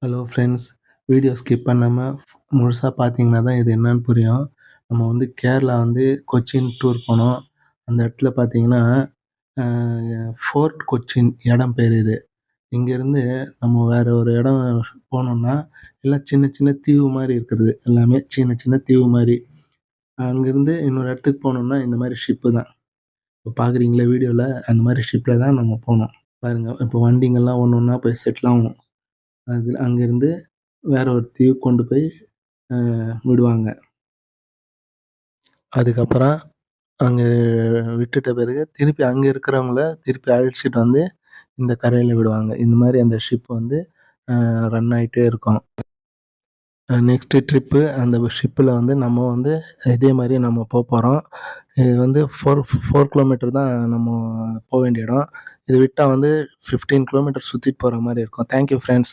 Hello friends. Video skip பண்ணாம முழுசா பார்த்தீங்கன்னா தான் இது என்னன்னு புரியும். நம்ம கேரளா கொச்சின் டூர் போனோம். அந்த இடத்துல பார்த்தீங்கன்னா, அ ஃபோர்ட் கொச்சின் இடம் பேரு இது. இங்கேருந்து நம்ம வேற ஒரு இடம் போனோம்னா, எல்லாம் சின்ன சின்ன தீவு மாரி இருக்கிறது. எல்லாமே சின்ன சின்ன தீவு மாரி. அங்கேருந்து இன்னொரு இடத்துக்கு போணும்னா, இந்த மாரி ஷிப்பு தான். இப்ப பார்க்குறீங்களா வீடியோல, அந்த மாரி ஷிப்ல தான் நம்ம போனோம். பாருங்க, இப்போ வண்டிங்கலாம் ஒண்ணு ஒண்ணா போய் செட்டில் ஆகும். அங்கேருந்து வேற ஒரு தீவுக்கு கொண்டு போய் விடுவாங்க. அதுக்கப்புறம் அங்க விட்டுட்ட பிறகு திருப்பி அங்க இருக்கிறவங்கள திருப்பி அழைச்சிட்டு இந்த கரையில விடுவாங்க. இந்த மாரி அந்த ஷிப் ரன் ஆயிட்டே இருக்கும். நெக்ஸ்ட் ட்ரிப்பு அந்த ஷிப்ல நம்ம இதே மாரி நம்ம போறோம். இது 4 கிலோமீட்டர் தான் நம்ம வேண்டிய இடம். இது விட்டா 15 கிலோமீட்டர் சுத்திட்டு போற மாரி இருக்கும். Thank you friends.